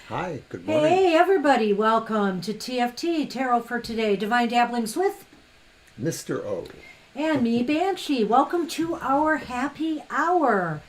Hi, good morning. Hey everybody, welcome to TFT, Tarot for Today, Divine Dabblings with Mr. O. and me, Banshee. Welcome to our happy hour.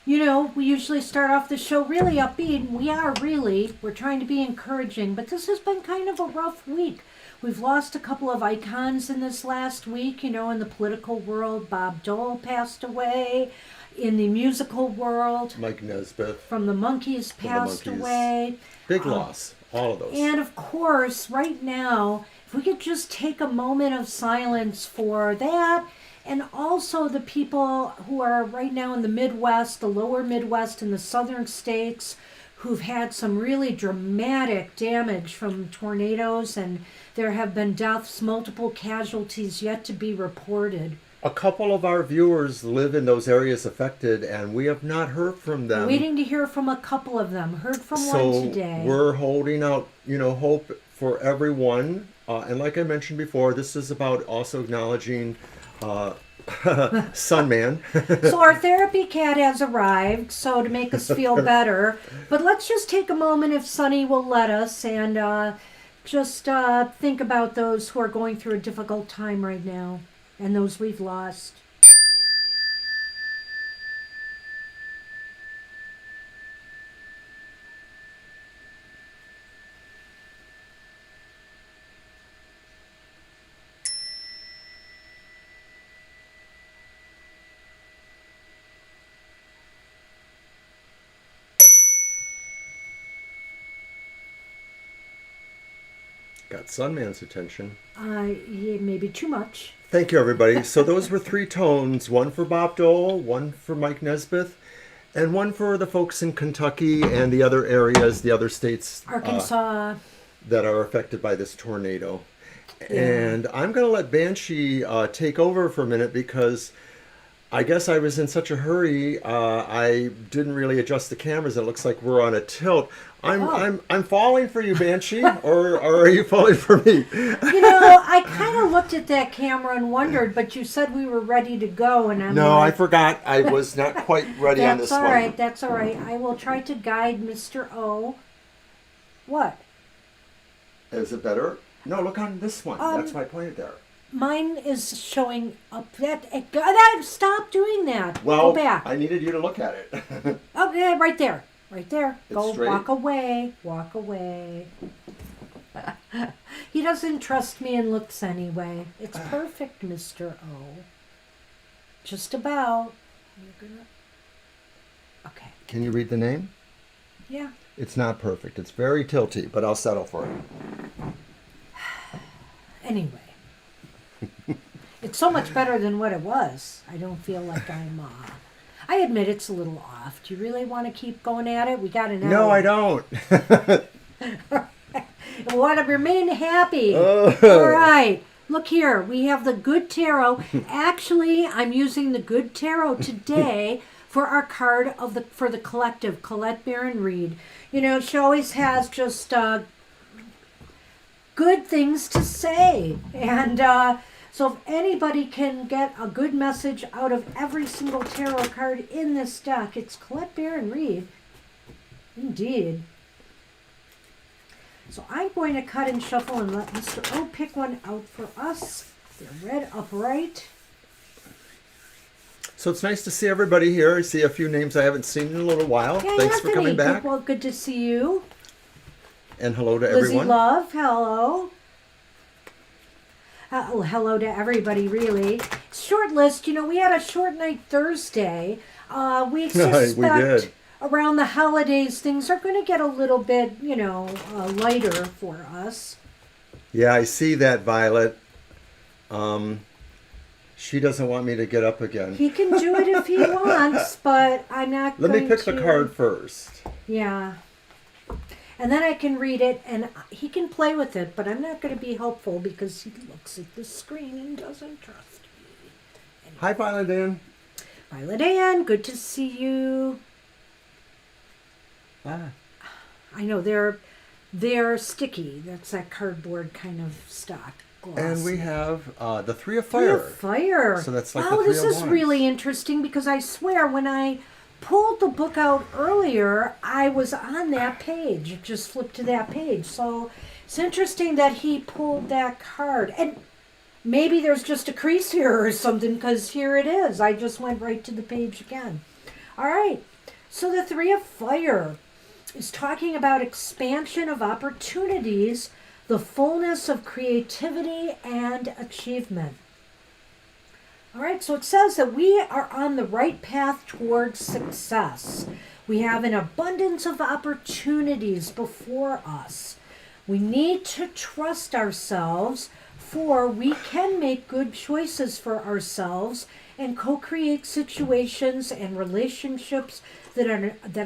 We usually start off the show really upbeat. We're trying to be encouraging, but this has been kind of a rough week. We've lost a couple of icons in this last week, in the political world. Bob Dole passed away. In the musical world, Mike Nesbitt. from the Monkees passed away. Big loss, all of those. And of course, right now, if we could just take a moment of silence for that, and also the people who are right now in the Midwest, the lower Midwest, and the southern states, who've had some really dramatic damage from tornadoes, and there have been deaths, multiple casualties yet to be reported. A couple of our viewers live in those areas affected, and we have not heard from them. Waiting to hear from a couple of them. Heard from one today. So we're holding out, hope for everyone. And like I mentioned before, this is about also acknowledging Sunman. So our therapy cat has arrived, so to make us feel better. But let's just take a moment, if Sunny will let us, and just think about those who are going through a difficult time right now, and those we've lost. Got Sunman's attention. Yeah, maybe too much. Thank you, everybody. So those were three tones, one for Bob Dole, one for Mike Nesbitt, and one for the folks in Kentucky and the other areas, the other states Arkansas. that are affected by this tornado. Yeah. And I'm going to let Banshee take over for a minute because I guess I was in such a hurry. I didn't really adjust the cameras. It looks like we're on a tilt. I'm falling for you, Banshee, or are you falling for me? I kind of looked at that camera and wondered, but you said we were ready to go, and I'm No, like, I forgot. I was not quite ready on this That's all one. right. That's all right. I will try to guide Mr. O. What? Is it better? No, look on this one. That's why I pointed there. Mine is showing up. Stop doing that. Well, Go back. I needed you to look at it. Oh, yeah, right there. Right there. It's Go straight? walk away. Walk away. He doesn't trust me in looks anyway. It's perfect, Mr. O. Just about. Okay. Can you read the name? Yeah. It's not perfect. It's very tilty, but I'll settle for it. Anyway. It's so much better than what it was. I don't feel like I'm I admit it's a little off. Do you really want to keep going at it? We got an hour. No, I don't. I want to remain happy. Oh. All right. Look here. We have the Good Tarot. Actually, I'm using the Good Tarot today for our card for the collective, Colette Barron Reed. She always has just good things to say. And so if anybody can get a good message out of every single tarot card in this deck, it's Colette Barron Reed. Indeed. So I'm going to cut and shuffle and let Mr. O pick one out for us. They're read upright. So it's nice to see everybody here. I see a few names I haven't seen in a little while. Yeah, Thanks for coming back. Well, good to see you. And hello to Lizzie everyone. Love, hello. Hello to everybody, really. Short list, we had a short night Thursday. We suspect We did. around the holidays things are going to get a little bit, lighter for us. Yeah, I see that, Violet. She doesn't want me to get up again. He can do it if he wants, but I'm not Let going me pick to. the card first. Yeah. And then I can read it, and he can play with it, but I'm not going to be helpful because he looks at the screen and doesn't trust me. Anyway. Hi, Violet Ann. Violet Ann, good to see you. I know, they're sticky. That's that cardboard kind of stock. Glossy. And we have the Three of Three Fire. of Fire. So that's like wow, the Three this of is Wands. really interesting because I swear when I pulled the book out earlier, I was on that page. Just flipped to that page. So it's interesting that he pulled that card. And maybe there's just a crease here or something, because here it is. I just went right to the page again. All right. So the Three of Fire is talking about expansion of opportunities, the fullness of creativity and achievement. All right, so it says that we are on the right path towards success. We have an abundance of opportunities before us. We need to trust ourselves, for we can make good choices for ourselves and co-create situations and relationships that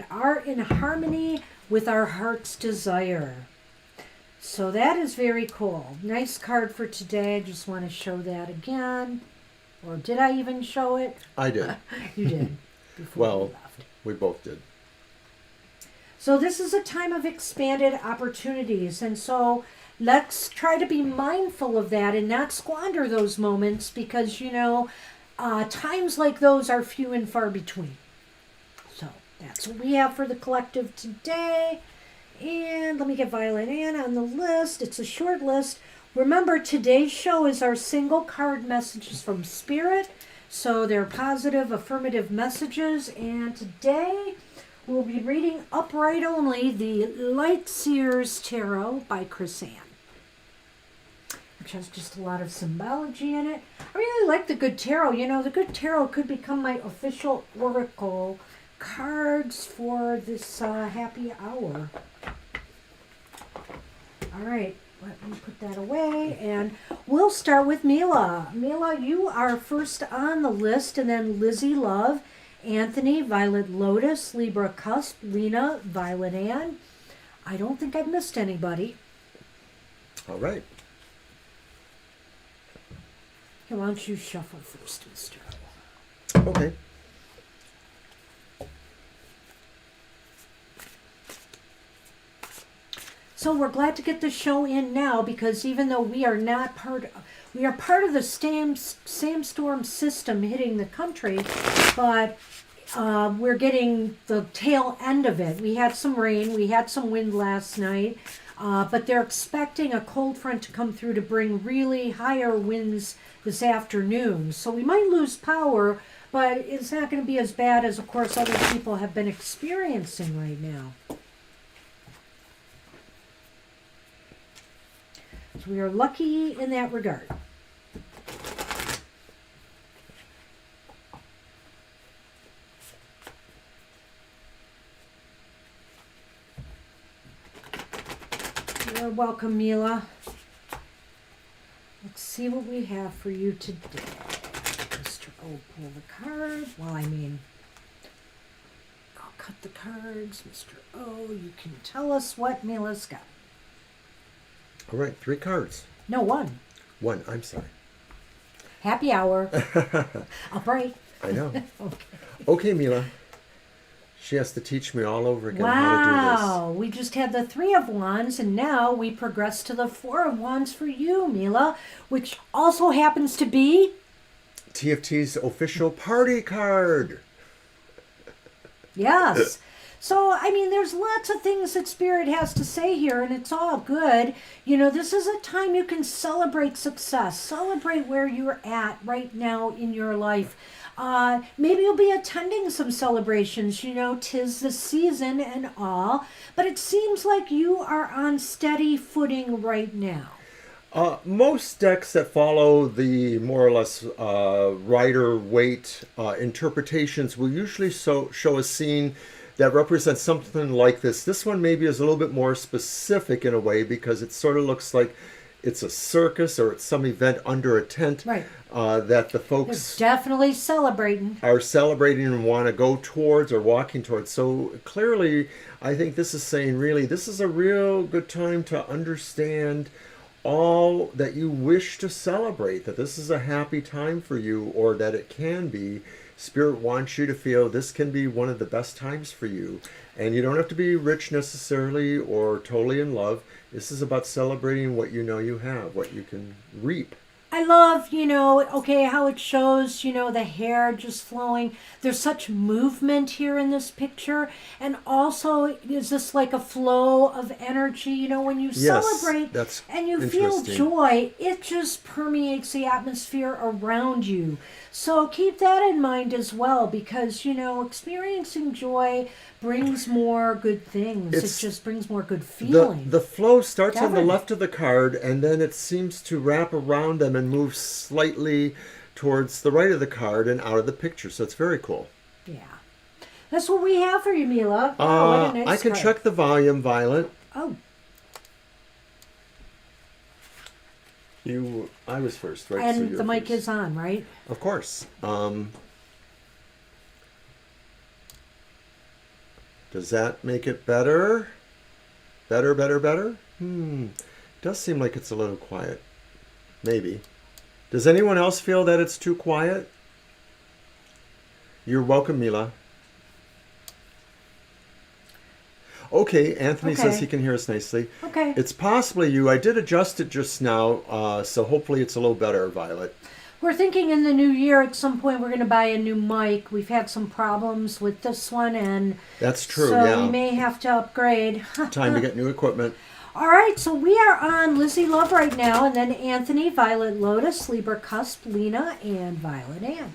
are in harmony with our heart's desire. So that is very cool. Nice card for today. I just want to show that again. Or did I even show it? I did. You did. Before we left. We both did. So this is a time of expanded opportunities. And so let's try to be mindful of that and not squander those moments, because, times like those are few and far between. So that's what we have for the collective today. And let me get Violet Ann on the list. It's a short list. Remember, today's show is our single card messages from Spirit. So they're positive, affirmative messages. And today we'll be reading Upright Only, the Light Seers Tarot by Chris Ann, which has just a lot of symbology in it. I really like the Good Tarot. The Good Tarot could become my official oracle cards for this happy hour. All right, let me put that away, and we'll start with Mila. Mila, you are first on the list, and then Lizzie Love, Anthony, Violet Lotus, Libra Cusp, Lena, Violet Ann. I don't think I've missed anybody. All right. Here, why don't you shuffle first, Mr. Okay. So we're glad to get the show in now, because even though we are part of the sandstorm system hitting the country, but we're getting the tail end of it. We had some rain, we had some wind last night, but they're expecting a cold front to come through to bring really higher winds this afternoon. So we might lose power, but it's not going to be as bad as, of course, other people have been experiencing right now. So we are lucky in that regard. You're welcome, Mila. Let's see what we have for you today. Mr. O, pull the card. I'll cut the cards. Mr. O, you can tell us what Mila's got. All right, 3 cards. No, one. One, I'm sorry. Happy hour. Upright. I know. Okay. Okay, Mila. She has to teach me all over again how to do this. Wow, we just had the 3 of Wands, and now we progress to the 4 of Wands for you, Mila, which also happens to be TFT's official party card. Yes. So, there's lots of things that Spirit has to say here, and it's all good. This is a time you can celebrate success, celebrate where you're at right now in your life. Maybe you'll be attending some celebrations, 'tis the season and all, but it seems like you are on steady footing right now. Most decks that follow the more or less Rider-Waite interpretations will usually show a scene that represents something like this. This one maybe is a little bit more specific in a way, because it sort of looks like it's a circus or it's some event under a tent, Right. That the folks They're definitely celebrating. are celebrating and want to go towards or walking towards. So clearly, I think this is saying, really, this is a real good time to understand all that you wish to celebrate, that this is a happy time for you, or that it can be. Spirit wants you to feel this can be one of the best times for you. And you don't have to be rich necessarily or totally in love. This is about celebrating what you know you have, what you can reap. I love, okay, how it shows, the hair just flowing. There's such movement here in this picture. And also, is this like a flow of energy? When you Yes, celebrate that's and you feel interesting. joy, it just permeates the atmosphere around you. So keep that in mind as well, because, experiencing joy brings more good things. It's it just brings more good the feeling. the flow starts on the Definitely. left of the card, and then it seems to wrap around them and move slightly towards the right of the card and out of the picture. So it's very cool. Yeah. That's what we have for you, Mila. Oh, what a nice I can card. check the volume, Violet. Oh, I was first, right? So and you're the mic first. is on, right? Of course. Does that make it better? Better? Does seem like it's a little quiet. Maybe. Does anyone else feel that it's too quiet? You're welcome, Mila. Okay, Anthony says Okay. he can hear us nicely. Okay. It's possibly you. I did adjust it just now, so hopefully it's a little better, Violet. We're thinking in the new year at some point we're going to buy a new mic. We've had some problems with this one, and That's true, so yeah. we may have to upgrade. Time to get new equipment. All right, so we are on Lizzie Love right now, and then Anthony, Violet Lotus, Libra Cusp, Lena, and Violet Ann.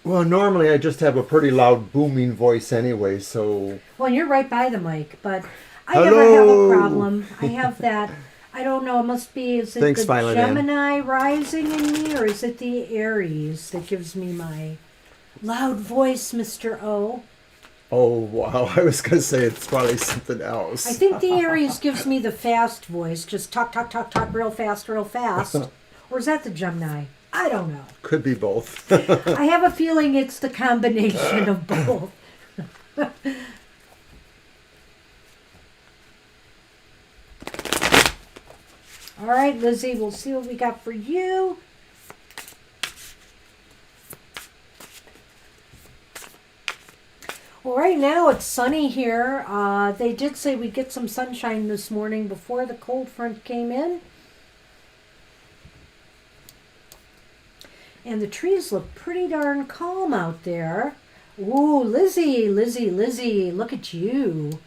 Well, normally I just have a pretty loud booming voice anyway, so... Well, you're right by the mic, but I never have a Hello. problem. I have that. I don't know. It must be. Is it Thanks, the Violet Ann. Gemini rising in me, or is it the Aries that gives me my loud voice, Mr. O? Oh, wow. I was going to say it's probably something else. I think the Aries gives me the fast voice, just talk, real fast, real fast. Or is that the Gemini? I don't know. Could be both. I have a feeling it's the combination of both. All right, Lizzie, we'll see what we got for you. Well, right now it's sunny here. They did say we'd get some sunshine this morning before the cold front came in. And the trees look pretty darn calm out there. Ooh, Lizzie, look at you.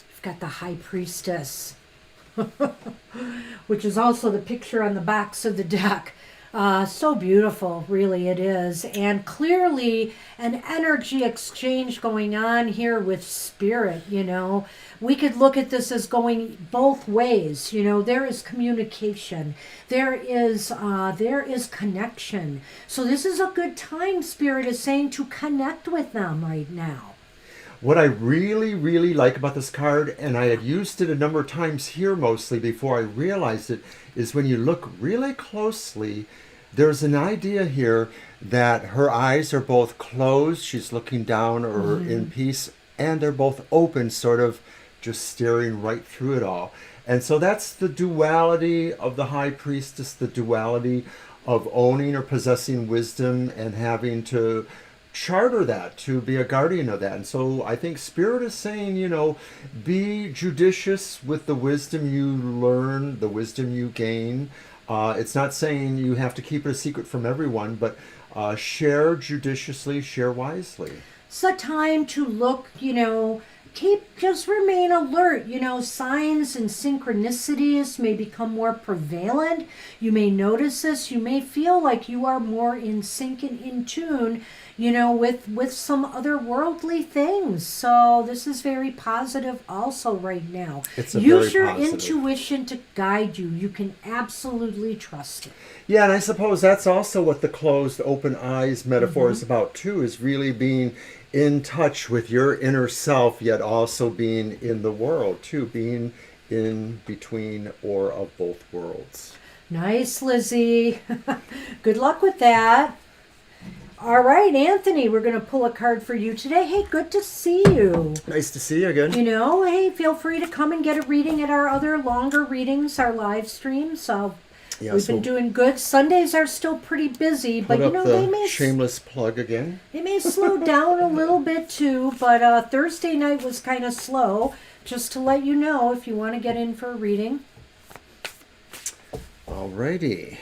We've got the High Priestess, which is also the picture on the backs of the deck. So beautiful, really it is. And clearly an energy exchange going on here with spirit, We could look at this as going both ways, There is communication. There is connection. So this is a good time, Spirit is saying, to connect with them right now. What I really, really like about this card, and I had used it a number of times here mostly before I realized it, is when you look really closely, there's an idea here that her eyes are both closed, she's looking down or in peace, and they're both open, sort of just staring right through it all. And so that's the duality of the High Priestess, the duality of owning or possessing wisdom and having to charter that, to be a guardian of that. And so I think Spirit is saying, be judicious with the wisdom you learn, the wisdom you gain. It's not saying you have to keep it a secret from everyone, but share judiciously, share wisely. It's a time to look, just remain alert. Signs and synchronicities may become more prevalent. You may notice this. You may feel like you are more in sync and in tune, with some otherworldly things. So this is very positive also right now. It's a Use very your positive. intuition to guide you. You can absolutely trust it. Yeah, and I suppose that's also what the closed open eyes metaphor is about too, is really being in touch with your inner self, yet also being in the world too, being in between or of both worlds. Nice, Lizzie. Good luck with that. All right, Anthony, we're going to pull a card for you today. Hey, good to see you. Nice to see you again. Hey, feel free to come and get a reading at our other longer readings, our live streams. So Yeah, We've been doing good. Sundays are still pretty busy, but put you up know the they shameless plug again. may slow down a little bit too. But Thursday night was kind of slow. Just to let you know, if you want to get in for a reading. Alrighty.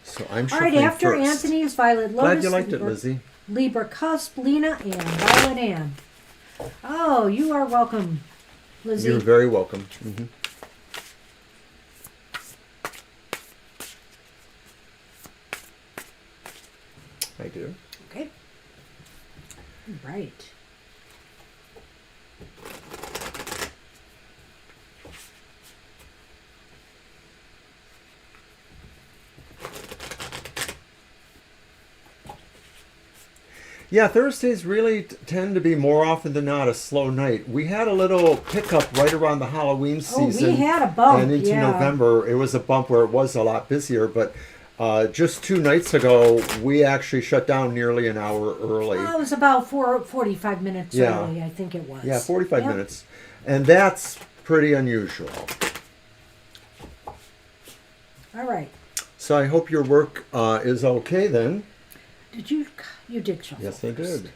So I'm All shuffling right. After first. Anthony is Violet Lotus. Glad you liked it, Lizzie. Libra Cusp, Lena, and Violet Ann. Oh, you are welcome, Lizzie. You're very welcome. Mm-hmm. I do. Okay. All right. Yeah, Thursdays really tend to be more often than not a slow night. We had a little pickup right around the Halloween season. Oh, we had a bump, and into yeah. November, it was a bump where it was a lot busier. But just 2 nights ago, we actually shut down nearly an hour early. It was about 45 minutes Yeah. early, I think it was. Yeah, 45 Yep. minutes. And that's pretty unusual. All right. So I hope your work is okay then. Did you? You did shuffle. Yes, I first. did.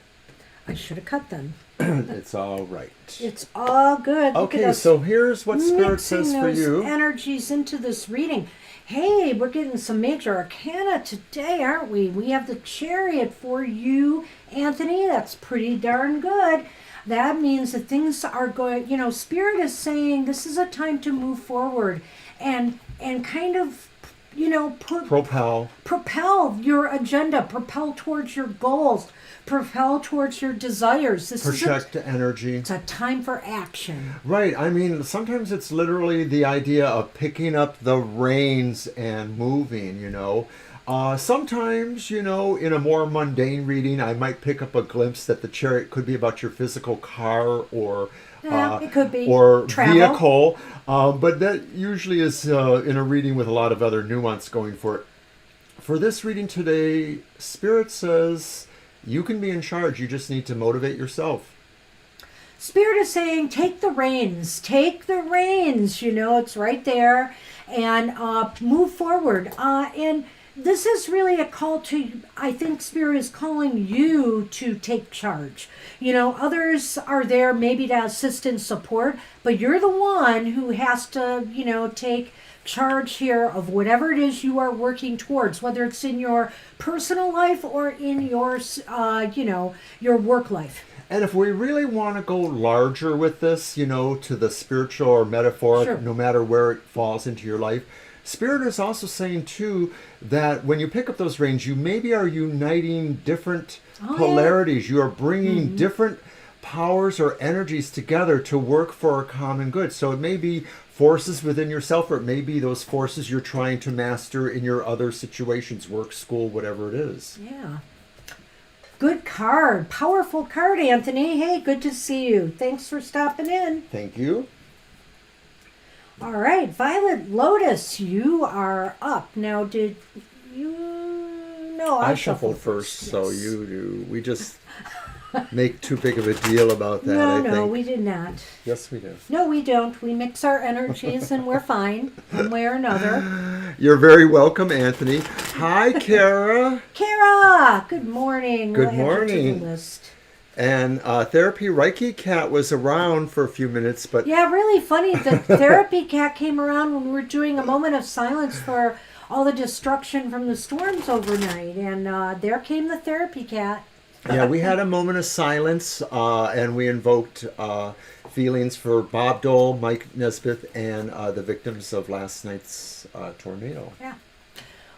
I should have cut them. It's all right. It's all good. Look at Okay, us so here's what Spirit mixing says for those you. energies into this reading. Hey, we're getting some major arcana today, aren't we? We have the Chariot for you, Anthony. That's pretty darn good. That means that things are going, you know, Spirit is saying this is a time to move forward and kind of, you know, propel your agenda, propel towards your goals, propel towards your desires. Project energy. It's a time for action. Right. I mean, sometimes it's literally the idea of picking up the reins and moving, you know. Sometimes, you know, in a more mundane reading, I might pick up a glimpse that the Chariot could be about your physical car or It could be or travel. vehicle, but that usually is in a reading with a lot of other nuance going for it. For this reading today, Spirit says you can be in charge. You just need to motivate yourself. Spirit is saying, take the reins. Take the reins. You know, it's right there. And move forward. And this is really a call to, I think Spirit is calling you to take charge. You know, others are there maybe to assist and support, but you're the one who has to, you know, take charge here of whatever it is you are working towards, whether it's in your personal life or in your, you know, your work life. And if we really want to go larger with this, you know, to the spiritual or metaphoric, Sure. no matter where it falls into your life, Spirit is also saying, too, that when you pick up those reins, you maybe are uniting different polarities. You are bringing different powers or energies together to work for a common good. So it may be forces within yourself, or it may be those forces you're trying to master in your other situations, work, school, whatever it is. Yeah. Good card. Powerful card, Anthony. Hey, good to see you. Thanks for stopping in. Thank you. All right, Violet Lotus, you are up. Now, did you... No, I shuffled first, yes. so you do. We just make too big of a deal about that, No, I think. no, we did not. Yes, we do. No, we don't. We mix our energies and we're fine, one way or another. You're very welcome, Anthony. Hi, Kara. Kara, good morning. Good We'll add you to morning. the list. And Therapy Reiki Cat was around for a few minutes, but Yeah, really funny. The therapy cat came around when we were doing a moment of silence for all the destruction from the storms overnight. And there came the therapy cat. yeah, we had a moment of silence, and we invoked feelings for Bob Dole, Mike Nesbitt, and the victims of last night's tornado. Yeah.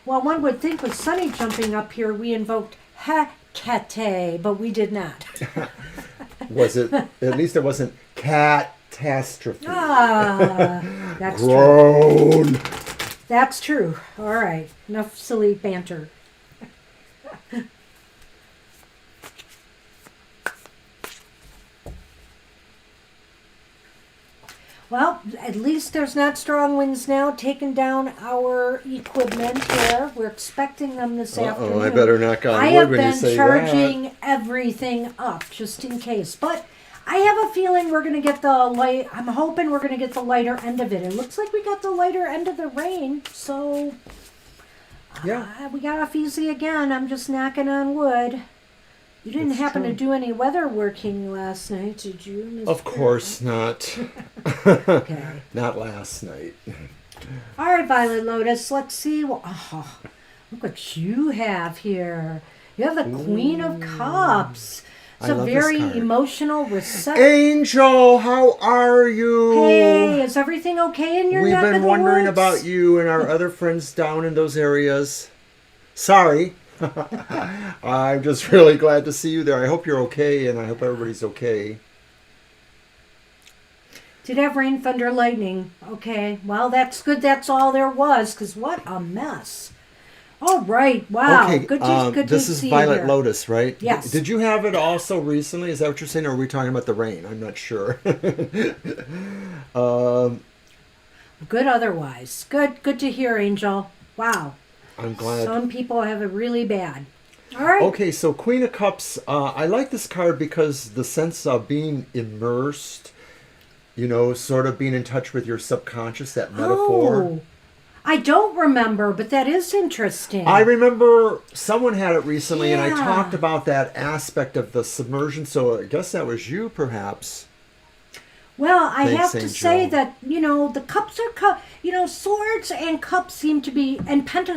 Well, one would think with Sunny jumping up here, we invoked Hecate, but we did not. Was it? At least it wasn't catastrophe. That's true. Groan. That's true. All right. Enough silly banter. Well, at least there's not strong winds now taking down our equipment here. We're expecting them this afternoon. I better knock on I wood have when you been say charging everything up just in case. But I have a feeling we're going to get the light. I'm hoping we're going to get the lighter end of it. It looks like we got the lighter end of the rain. So, Yeah. we got off easy again. I'm just knocking on wood. You didn't It's happen true. to do any weather working last night, did you, Mr. Of course not. Okay. Not last night. All right, Violet Lotus, let's see. Oh, look what you have here. You have the Queen of Cups. It's I a love this very card. emotional, receptive. Angel, how are you? Hey, is everything okay in your We've neck of been the wondering woods? about you and our other friends down in those areas. Sorry. I'm just really glad to see you there. I hope you're okay, and I hope everybody's okay. Did have rain, thunder, lightning. Okay, well, that's good. That's all there was, because what a mess. All right, wow. Okay, good to this is see Violet you here. Lotus, right? Yes. Did you have it also recently? Is that what you're saying, or are we talking about the rain? I'm not sure. Good otherwise. Good to hear, Angel. Wow. I'm glad. Some people have it really bad. All right. Okay, so Queen of Cups, I like this card because the sense of being immersed, you know, sort of being in touch with your subconscious, that metaphor. Oh, I don't remember, but that is interesting. I remember someone had it recently, and I Yeah. talked about that aspect of the submersion, so I guess that was you, perhaps. Well, I Thanks, have to Angel. say that, the cups are, swords and cups seem to be, and cups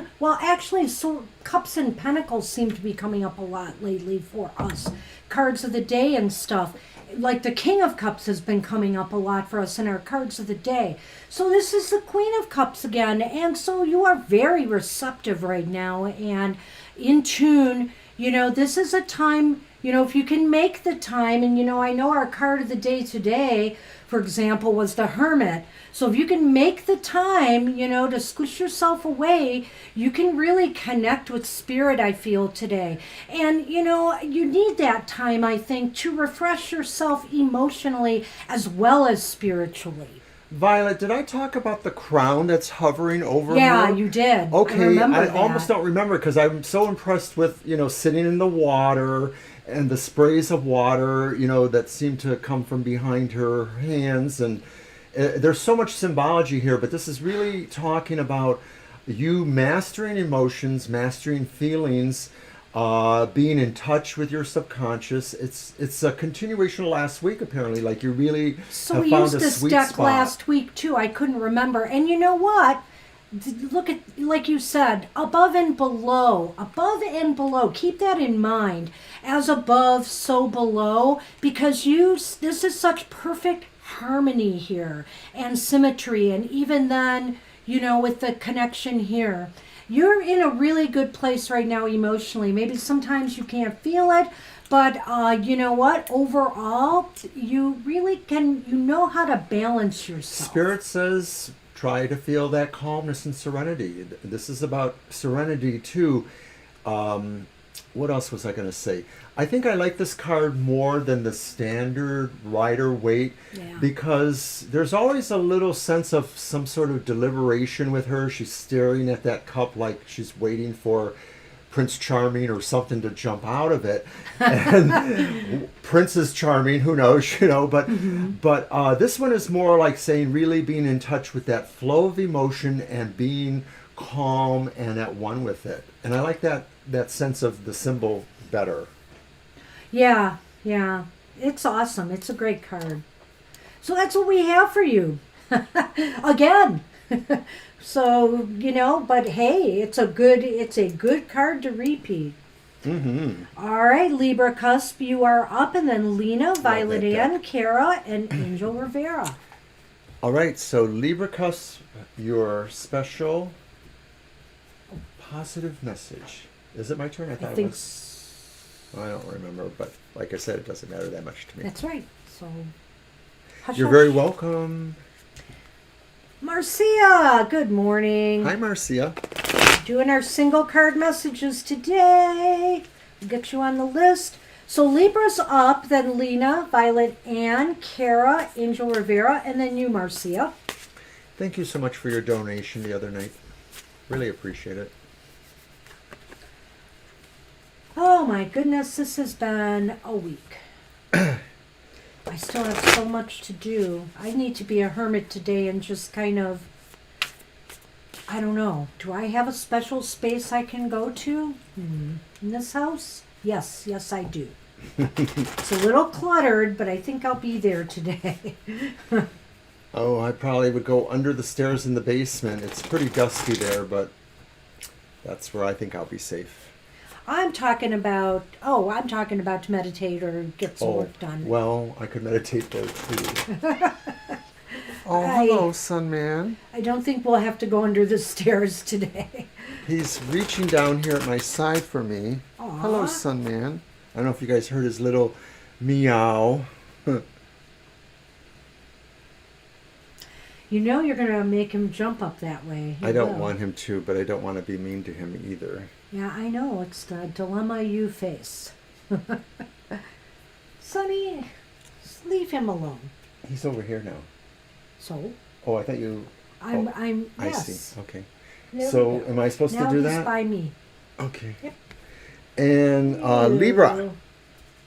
and pentacles seem to be coming up a lot lately for us. Cards of the day and stuff. Like the King of Cups has been coming up a lot for us in our cards of the day. So this is the Queen of Cups again. And so you are very receptive right now and in tune. This is a time, if you can make the time, and I know our card of the day today, for example, was the Hermit. So if you can make the time, to squish yourself away, you can really connect with spirit, I feel, today. And, you need that time, I think, to refresh yourself emotionally as well as spiritually. Violet, did I talk about the crown that's hovering over Yeah, her? you did. Okay, remember I that. almost don't remember because I'm so impressed with, sitting in the water and the sprays of water, that seem to come from behind her hands. And there's so much symbology here, but this is really talking about you mastering emotions, mastering feelings, being in touch with your subconscious. It's a continuation of last week, apparently. Like you really So have we found used a this sweet deck spot. last week too. I couldn't remember. And you know what? Look at, like you said, above and below. Above and below. Keep that in mind. As above, so below. Because this is such perfect harmony here and symmetry. And even then, with the connection here. You're in a really good place right now emotionally. Maybe sometimes you can't feel it, but you know what? Overall, you really can, how to balance yourself. Spirit says try to feel that calmness and serenity. This is about serenity too. What else was I going to say? I think I like this card more than the standard Rider Waite because there's always a little sense of some sort of deliberation with her. She's staring at that cup like she's waiting for Prince Charming or something to jump out of it. And Princess Charming, who knows, but this one is more like saying really being in touch with that flow of emotion and being calm and at one with it. And I like that sense of the symbol better. Yeah. It's awesome. It's a great card. So that's what we have for you. Again. So, but hey, it's a good card to repeat. Mm-hmm. All right, Libra Cusp, you are up, and then Lena, Violet that Ann, Kara, and Angel Rivera. All right, so Libra Cusp, your special positive message. Is it my turn? I thought it was. I don't remember, but like I said, it doesn't matter that much to me. That's right. So, hush, You're hush. very welcome. Marcia, good morning. Hi, Marcia. Doing our single card messages today. We'll get you on the list. So Libra's up, then Lena, Violet Ann, Kara, Angel Rivera, and then you, Marcia. Thank you so much for your donation the other night. Really appreciate it. Oh my goodness, this has been a week. I still have so much to do. I need to be a hermit today and just kind of, I don't know. Do I have a special space I can go to in this house? Yes, I do. It's a little cluttered, but I think I'll be there today. Oh, I probably would go under the stairs in the basement. It's pretty dusty there, but that's where I think I'll be safe. I'm talking about to meditate or get some work done. Well, I could meditate there too. Oh, hello, Sun Man. I don't think we'll have to go under the stairs today. He's reaching down here at my side for me. Aww. Hello, Sun Man. I don't know if you guys heard his little meow. You know you're going to make him jump up that way. I don't want him to, but I don't want to be mean to him either. Yeah, I know. It's the dilemma you face. Sonny, just leave him alone. He's over here now. So? Oh, I thought you... I'm I yes. see. Okay. There So, am I supposed to do that? Now he's by me. Okay. Yep. And Libra.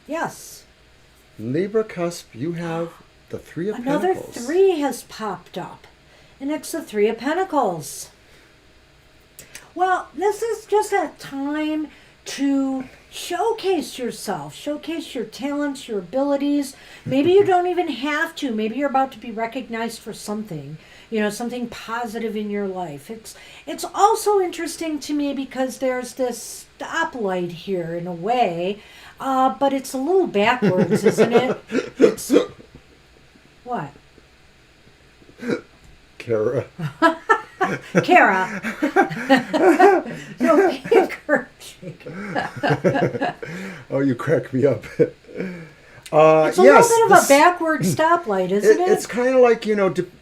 Yes. Libra cusp, you have the Three of Another Pentacles. 3 has popped up. And it's the 3 of Pentacles. Well, this is just a time to showcase yourself, showcase your talents, your abilities. Maybe you don't even have to. Maybe you're about to be recognized for something, something positive in your life. It's also interesting to me because there's this stoplight here in a way, but it's a little backwards, isn't it? It's what? Kara. Kara. No, be encouraging. Oh, you crack me up. It's a little bit of a backward stoplight, isn't it? It's kind of like,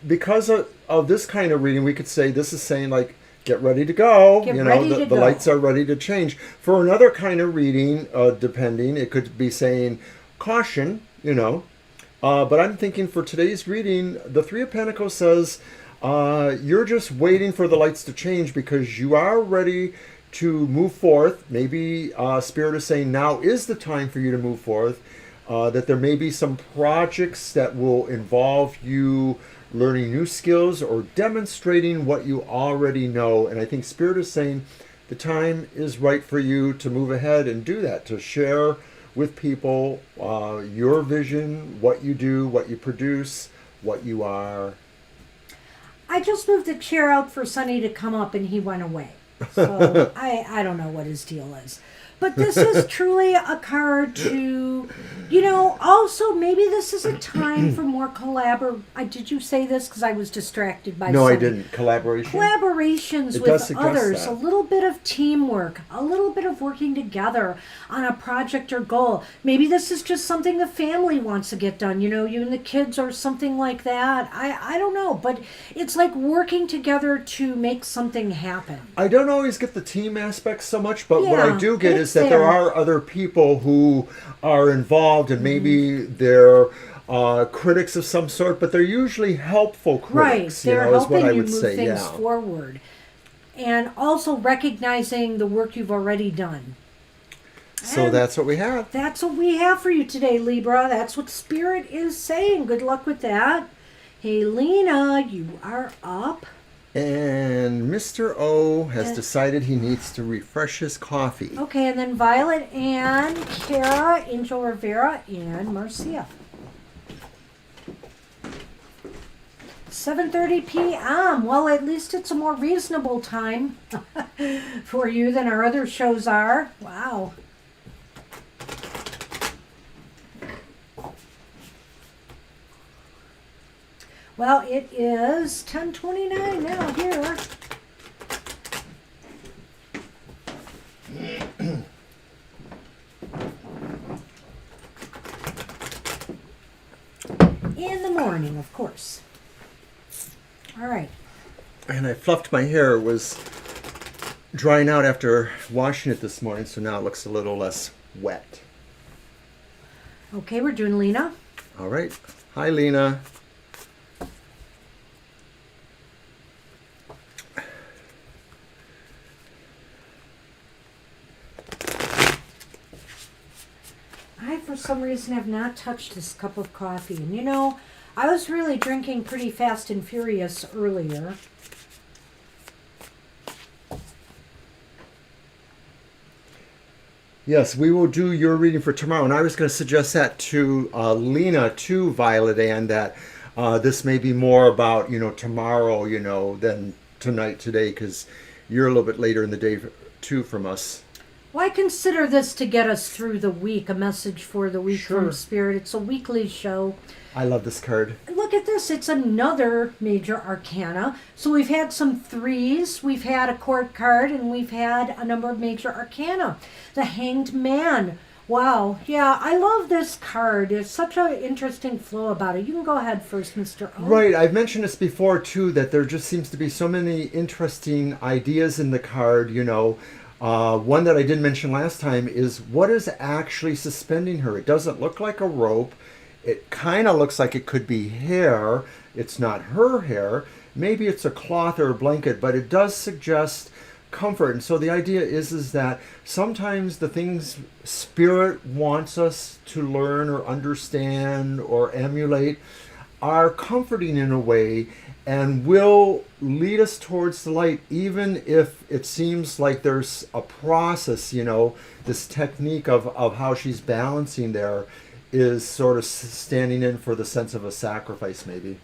because of this kind of reading, we could say this is saying like, get ready to go. The lights are ready to change. For another kind of reading, depending, it could be saying caution, But I'm thinking for today's reading, the Three of Pentacles says, you're just waiting for the lights to change because you are ready to move forth. Maybe Spirit is saying now is the time for you to move forth. That there may be some projects that will involve you learning new skills or demonstrating what you already know. And I think Spirit is saying the time is right for you to move ahead and do that, to share with people your vision, what you do, what you produce, what you are. I just moved the chair out for Sonny to come up and he went away. So I don't know what his deal is. But this is truly a card to, also maybe this is a time for more Did you say this? Because I was distracted by No, Sonny. I didn't. Collaboration? Collaborations It with does suggest others. that. A little bit of teamwork. A little bit of working together on a project or goal. Maybe this is just something the family wants to get done. You and the kids or something like that. I don't know. But it's like working together to make something happen. I don't always get the team aspect so much, but what I do get is it's that there are other people who are involved, and maybe they're critics of some sort, but they're usually helpful critics. Right, they're is helping what I you would move say. things Yeah. forward. And also recognizing the work you've already done. So And that's what we have. that's what we have for you today, Libra. That's what Spirit is saying. Good luck with that. Hey, Lena, you are up. And Mr. O has decided he needs to refresh his coffee. Okay, and then Violet and Kara, Angel Rivera, and Marcia. 7:30 p.m. Well, at least it's a more reasonable time for you than our other shows are. Wow. Well, it is 10:29 now here. In the morning, of course. All right. And I fluffed my hair. It was drying out after washing it this morning, so now it looks a little less wet. Okay, we're doing Lena. All right. Hi, Lena. I for some reason, have not touched this cup of coffee. And you know, I was really drinking pretty fast and furious earlier. Yes, we will do your reading for tomorrow. And I was going to suggest that to Lena, too, Violet Ann, that this may be more about, tomorrow, than tonight, today, because you're a little bit later in the day, too, from us. Well, I consider this to get us through the week, a message for the week Sure. from Spirit. It's a weekly show. I love this card. Look at this. It's another major arcana. So we've had some threes, we've had a court card, and we've had a number of major arcana. The Hanged Man. Wow. Yeah, I love this card. There's such an interesting flow about it. You can go ahead first, Mr. O. Right. I've mentioned this before, too, that there just seems to be so many interesting ideas in the card, One that I didn't mention last time is what is actually suspending her. It doesn't look like a rope. It kind of looks like it could be hair. It's not her hair. Maybe it's a cloth or a blanket, but it does suggest comfort. And so the idea is that sometimes the things Spirit wants us to learn or understand or emulate are comforting in a way and will lead us towards the light, even if it seems like there's a process, this technique of how she's balancing there is sort of standing in for the sense of a sacrifice, maybe.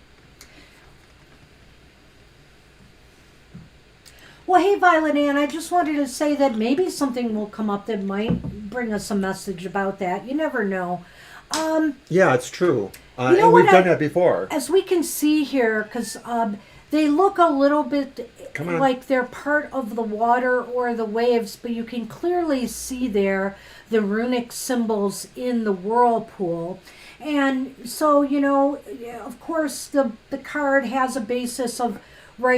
Well, hey, Violet Ann, I just wanted to say that maybe something will come up that might bring us a message about that. You never know. Yeah, it's true. You know and we've what done that before. As we can see here, because they look a little bit Come on. like they're part of the water or the waves, but you can clearly see there the runic symbols in the whirlpool. And so, of course, the card has a basis of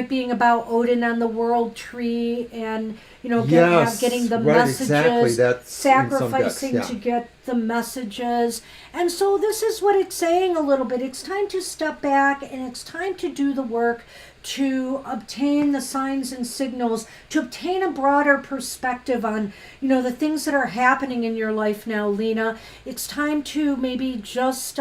being about Odin and the world tree and, Yes, getting the right, messages, exactly. That's sacrificing in some decks, to get the messages. And so this is what it's saying a little bit. It's time to step back and it's time to do the work to obtain the signs and signals, to obtain a broader perspective on, the things that are happening in your life now, Lena. It's time to maybe just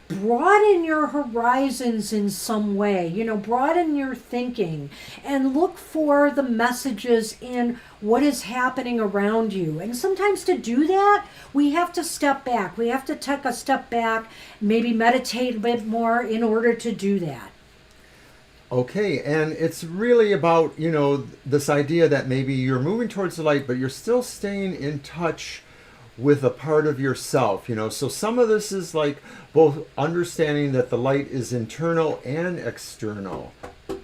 broaden your horizons in some way, broaden your thinking and look for the messages in what is happening around you. And sometimes to do that, we have to step back. We have to take a step back, maybe meditate a bit more in order to do that. Okay, and it's really about, this idea that maybe you're moving towards the light, but you're still staying in touch with a part of yourself, So some of this is like both understanding that the light is internal and external. Okay,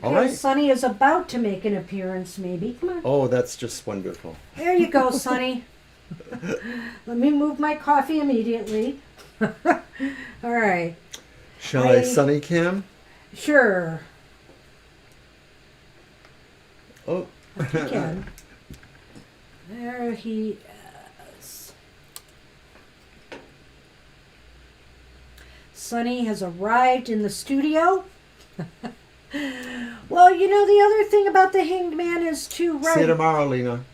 All right. Sunny is about to make an appearance, maybe. Come on. Oh, that's just wonderful. There you go, Sunny. Let me move my coffee immediately. All right. Shall I sunny cam? Sure. Oh. You can. There he is. Sunny has arrived in the studio. Well, the other thing about the Hanged Man is too, right? See you tomorrow, Lena.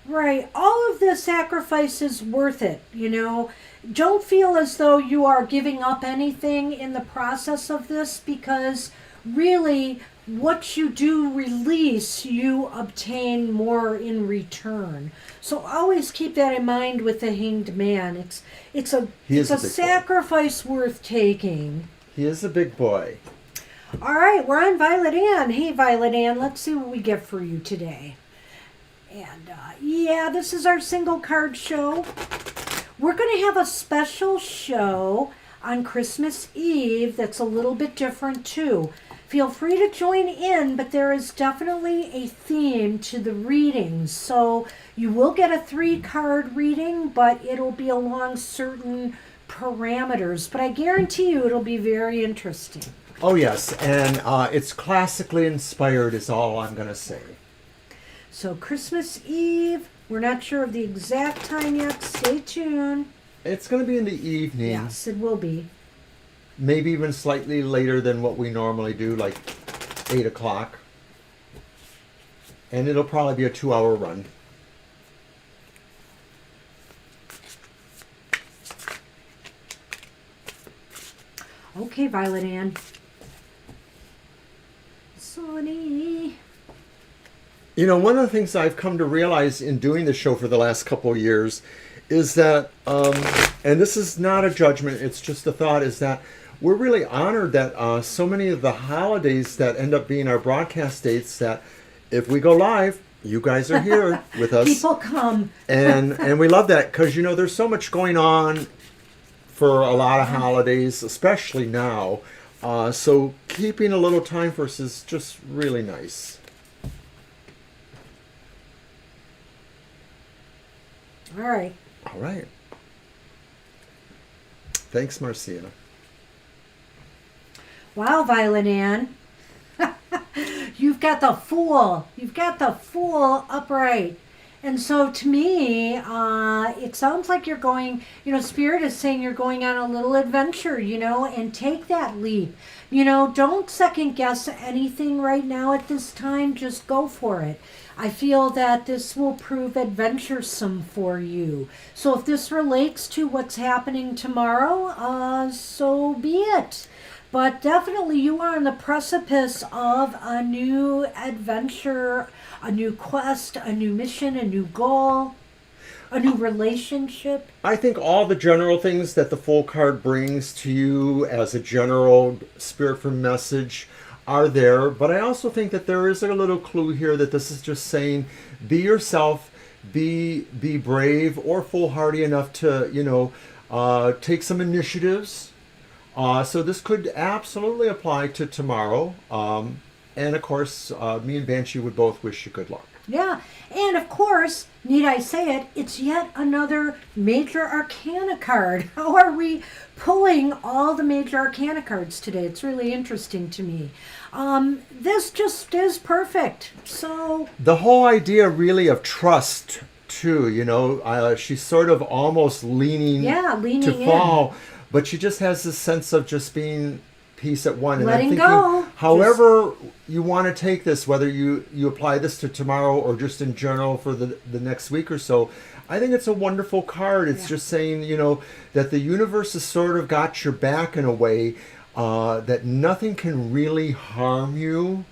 Right. All of the sacrifice is worth it, Don't feel as though you are giving up anything in the process of this, because really what you do release, you obtain more in return. So always keep that in mind with the Hanged Man. It's a sacrifice worth taking. He is a big boy. All right, we're on Violet Ann. Hey, Violet Ann, let's see what we get for you today. And this is our single card show. We're going to have a special show on Christmas Eve that's a little bit different too. Feel free to join in, but there is definitely a theme to the readings. So you will get a 3-card reading, but it'll be along certain parameters. But I guarantee you it'll be very interesting. Oh, yes, and it's classically inspired is all I'm going to say. So Christmas Eve, we're not sure of the exact time yet. Stay tuned. It's going to be in the evening. Yes, it will be. Maybe even slightly later than what we normally do, like 8 o'clock. And it'll probably be a 2-hour run. Okay, Violet Ann. Sunny. You know, one of the things I've come to realize in doing the show for the last couple of years is that, and this is not a judgment, it's just a thought, is that we're really honored that so many of the holidays that end up being our broadcast dates, that if we go live, you guys are here with us. People come. and we love that because, you know, there's so much going on for a lot of holidays, especially now. So keeping a little time for us is just really nice. All right. All right. Thanks, Marcia. Wow, Violet Ann. You've got the Fool. You've got the Fool upright. And so to me, it sounds like you're going, Spirit is saying you're going on a little adventure, and take that leap. Don't second guess anything right now at this time. Just go for it. I feel that this will prove adventuresome for you. So if this relates to what's happening tomorrow, so be it. But definitely you are on the precipice of a new adventure, a new quest, a new mission, a new goal, a new relationship. I think all the general things that the Fool card brings to you as a general spirit for message are there. But I also think that there is a little clue here that this is just saying, be yourself, be brave or foolhardy enough to, take some initiatives. So this could absolutely apply to tomorrow. And of course, me and Banshee would both wish you good luck. Yeah, and of course, need I say it, it's yet another major arcana card. How are we pulling all the major arcana cards today? It's really interesting to me. This just is perfect. So the whole idea really of trust too, she's sort of almost leaning to fall. In. But she just has this sense of just being peace at one. Letting and I'm thinking, go. however you want to take this, whether you apply this to tomorrow or just in general for the next week or so, I think it's a wonderful card. It's just saying, that the universe has sort of got your back in a way, that nothing can really harm you.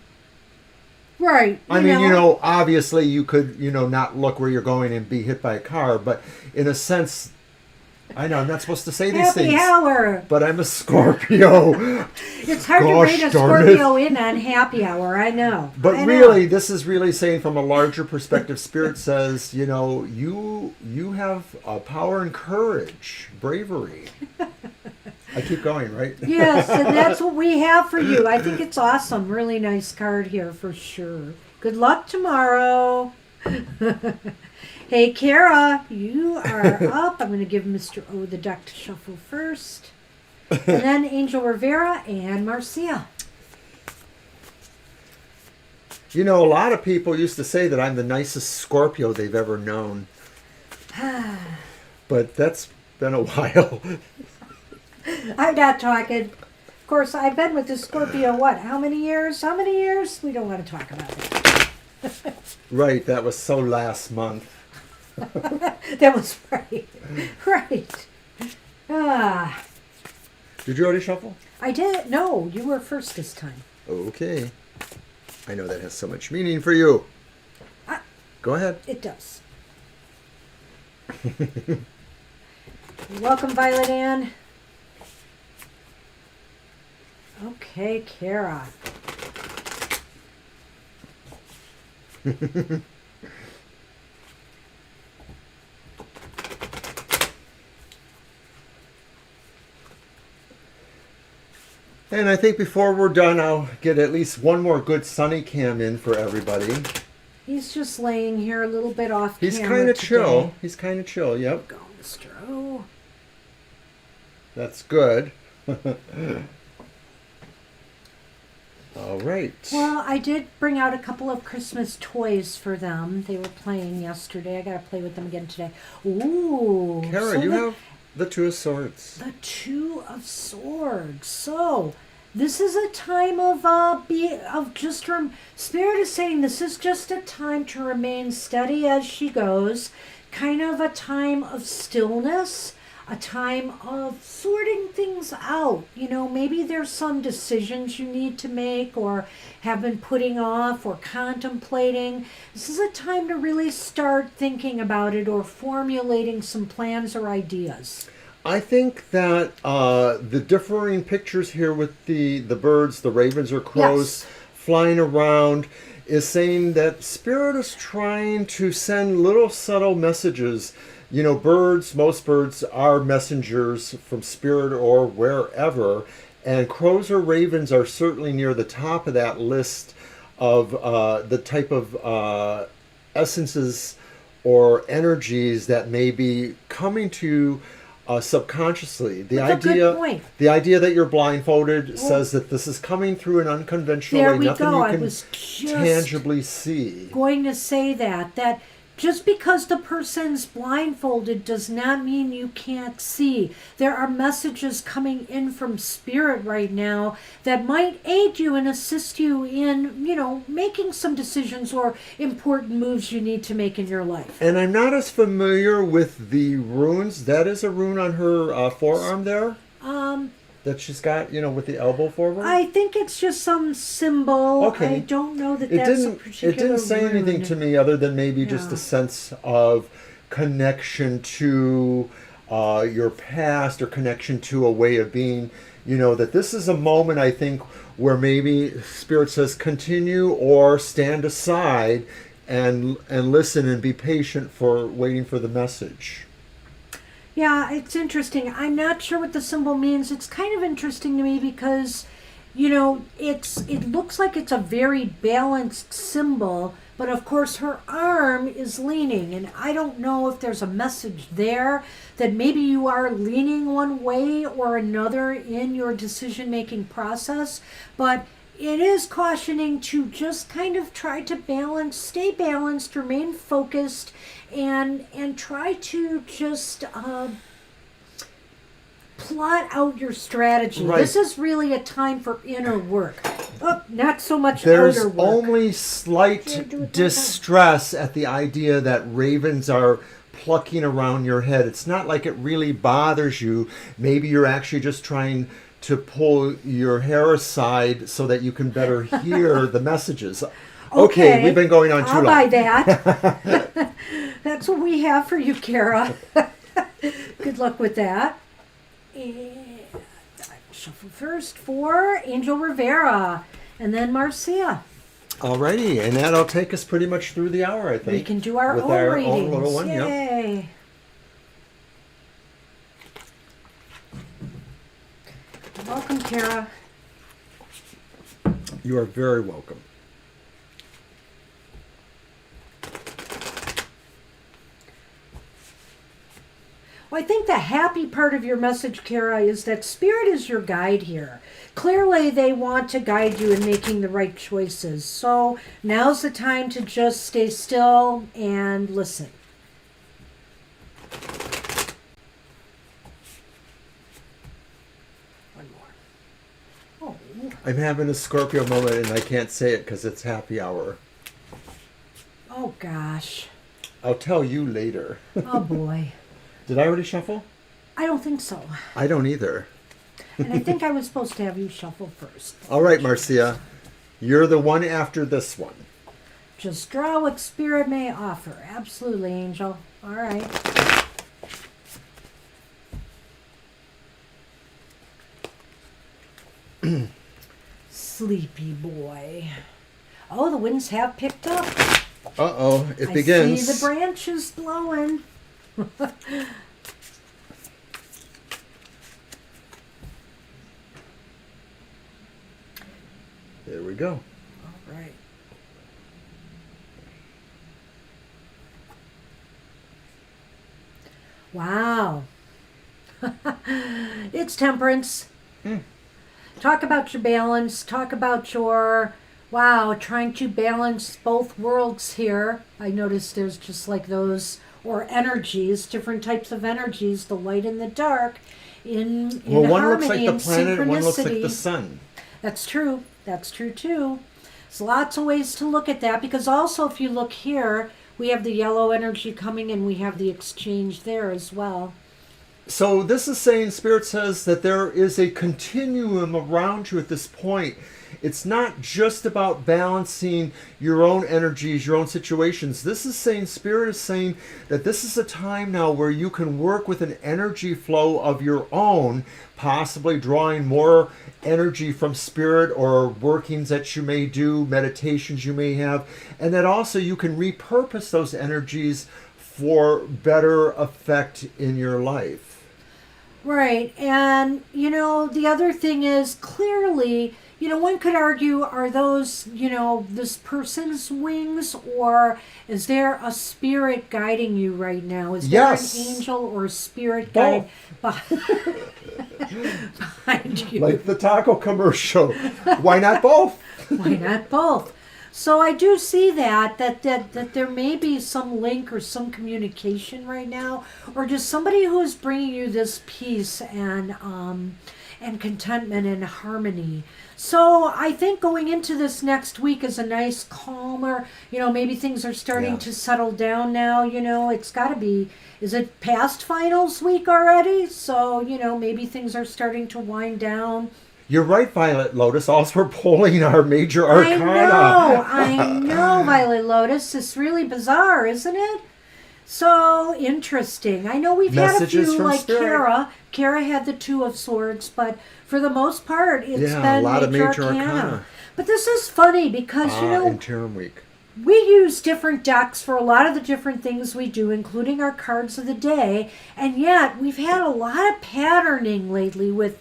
Right. I mean, obviously you could, not look where you're going and be hit by a car, but in a sense, I know I'm not supposed to say these things. Happy hour. But I'm a Scorpio. It's hard to bring a Scorpio in on happy hour, I know. But really, this is really saying from a larger perspective, Spirit says, you have power and courage, bravery. I keep going, right? Yes, and that's what we have for you. I think it's awesome. Really nice card here for sure. Good luck tomorrow. Hey, Kara, you are up. I'm going to give Mr. O the deck to shuffle first. And then Angel Rivera and Marcia. A lot of people used to say that I'm the nicest Scorpio they've ever known. But that's been a while. I'm not talking. Of course, I've been with the Scorpio, how many years? How many years? We don't want to talk about it. Right, that was so last month. That was right. Right. Did you already shuffle? I did. No, you were first this time. Okay. I know that has so much meaning for you. Go ahead. It does. Welcome, Violet Ann. Okay, Kara. And I think before we're done, I'll get at least one more good sunny cam in for everybody. He's just laying here a little bit off He's camera kind of today. chill. He's kind of chill, yep. Go, Mr. O. That's good. All right. Well, I did bring out a couple of Christmas toys for them. They were playing yesterday. I got to play with them again today. Ooh. Kara, so you have the Two of Swords. The Two of Swords. So, this is a time of Spirit is saying this is just a time to remain steady as she goes. Kind of a time of stillness. a time of sorting things out. You know, maybe there's some decisions you need to make or have been putting off or contemplating. This is a time to really start thinking about it or formulating some plans or ideas. I think that the differing pictures here with the birds, the ravens or crows flying around, is saying that Spirit is trying to send little subtle messages. You know, most birds are messengers from Spirit or wherever, and crows or ravens are certainly near the top of that list of the type of essences or energies that may be coming to subconsciously. That's a good point. The idea that you're blindfolded says that this is coming through an unconventional way. Nothing you can tangibly see. Going to say that just because the person's blindfolded does not mean you can't see. There are messages coming in from Spirit right now that might aid you and assist you in, you know, making some decisions or important moves you need to make in your life. And I'm not as familiar with the runes. That is a rune on her forearm there? That she's got, you know, with the elbow forward? I think it's just some symbol. Okay. I don't know that that's a particular It didn't say rune. anything to me other than maybe just a sense of connection to your past or connection to a way of being. You know, that this is a moment, I think, where maybe Spirit says continue or stand aside and listen and be patient for waiting for the message. Yeah, it's interesting. I'm not sure what the symbol means. It's kind of interesting to me because, you know, it looks like it's a very balanced symbol, but of course her arm is leaning, and I don't know if there's a message there that maybe you are leaning one way or another in your decision-making process, but it is cautioning to just kind of try to stay balanced, remain focused, and try to just plot out your strategy. Right. This is really a time for inner work. Oh, not so much There's outer work. only slight distress at the idea that ravens are plucking around your head. It's not like it really bothers you. Maybe you're actually just trying to pull your hair aside so that you can better hear the messages. Okay, we've been going on too long. I'll buy that. That's what we have for you, Kara. Good luck with that. And I will shuffle first for Angel Rivera and then Marcia. Alrighty, and that'll take us pretty much through the hour, I think. We can do our with own our readings. own little one. Yay. Yep. Welcome, Kara. You are very welcome. Well, I think the happy part of your message, Kara, is that Spirit is your guide here. Clearly, they want to guide you in making the right choices. So now's the time to just stay still and listen. One more. Oh. I'm having a Scorpio moment and I can't say it because it's happy hour. Oh, gosh. I'll tell you later. Oh, boy. Did I already shuffle? I don't think so. I don't either. And I think I was supposed to have you shuffle first. All right, Marcia. You're the one after this one. Just draw what Spirit may offer. Absolutely, Angel. All right. Sleepy boy. Oh, the winds have picked up. Uh-oh, it begins. I see the branches blowing. There we go. All right. Wow. It's Temperance. Talk about your balance. Talk about your, wow, trying to balance both worlds here. I noticed there's just like those, or energies, different types of energies, the light and the dark, in Well, one looks harmony like the and planet, one looks like the synchronicity. sun. That's true. That's true too. There's lots of ways to look at that, because also if you look here, we have the yellow energy coming and we have the exchange there as well. So this is saying, Spirit says that there is a continuum around you at this point. It's not just about balancing your own energies, your own situations. This is saying, Spirit is saying that this is a time now where you can work with an energy flow of your own, possibly drawing more energy from Spirit or workings that you may do, meditations you may have, and that also you can repurpose those energies for better effect in your life. Right. And, the other thing is clearly, one could argue, are those, this person's wings, or is there a spirit guiding you right now? Is there Yes. an angel or a spirit guide behind you? Like the taco commercial. Why not both? Why not both? So I do see that there may be some link or some communication right now, or just somebody who is bringing you this peace and contentment and harmony. So I think going into this next week is a nice calmer. Maybe things are starting to settle down now. It's got to be. Is it past finals week already? So maybe things are starting to wind down. You're right, Violet Lotus. Also, we're pulling our major arcana. I know, Violet Lotus. It's really bizarre, isn't it? So interesting. I know we've Messages had a few, from like Spirit. Kara. Kara had the Two of Swords, but for the most part, it's been a lot of major major arcana. arcana. But this is funny because, in Term Week. we use different decks for a lot of the different things we do, including our cards of the day, and yet we've had a lot of patterning lately with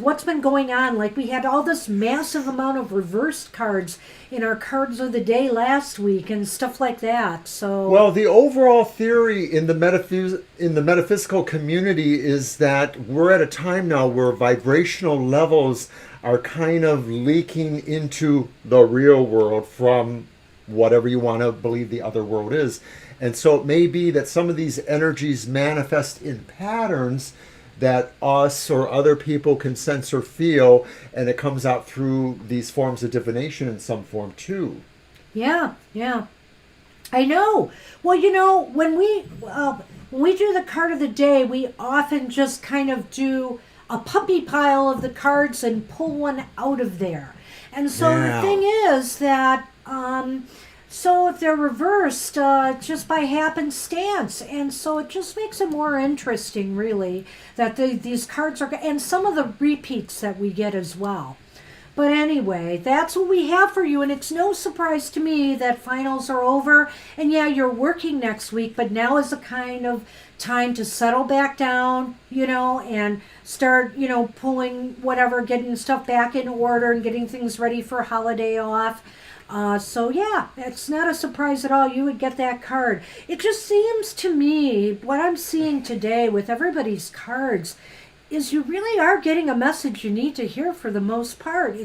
what's been going on. Like we had all this massive amount of reversed cards in our cards of the day last week and stuff like that. So Well, the overall theory in the metaphysical community is that we're at a time now where vibrational levels are kind of leaking into the real world from whatever you want to believe the other world is. And so it may be that some of these energies manifest in patterns that us or other people can sense or feel, and it comes out through these forms of divination in some form too. yeah. I know. Well, when we do the card of the day, we often just kind of do a puppy pile of the cards and pull one out of there. And so the thing is that so if they're reversed, just by happenstance, and so it just makes it more interesting, really, that these cards are, and some of the repeats that we get as well. But anyway, that's what we have for you, and it's no surprise to me that finals are over, and yeah, you're working next week, but now is a kind of time to settle back down, and start, pulling whatever, getting stuff back in order and getting things ready for holiday off. So yeah, it's not a surprise at all. You would get that card. It just seems to me, what I'm seeing today with everybody's cards, is you really are getting a message you need to hear for the most part.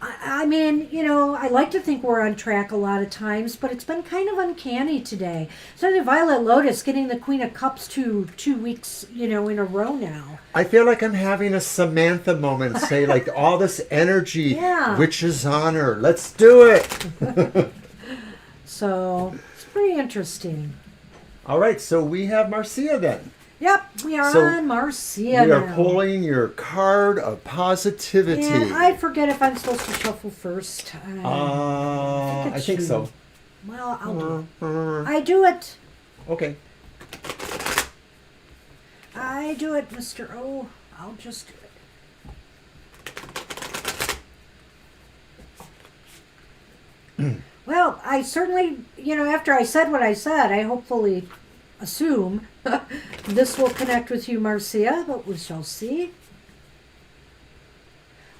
I mean, I like to think we're on track a lot of times, but it's been kind of uncanny today. So the Violet Lotus getting the Queen of Cups two weeks, in a row now. I feel like I'm having a Samantha moment, say like all this energy, witch's honor, let's do it. So it's pretty interesting. All right, so we have Marcia then. Yep, we are on Marcia We are now. pulling your card of positivity. And I forget if I'm supposed to shuffle first. I think so. Well, I'll do it. I do it. Okay. I do it, Mr. O. I'll just do it. Well, I certainly, after I said what I said, I hopefully assume this will connect with you, Marcia, but we shall see.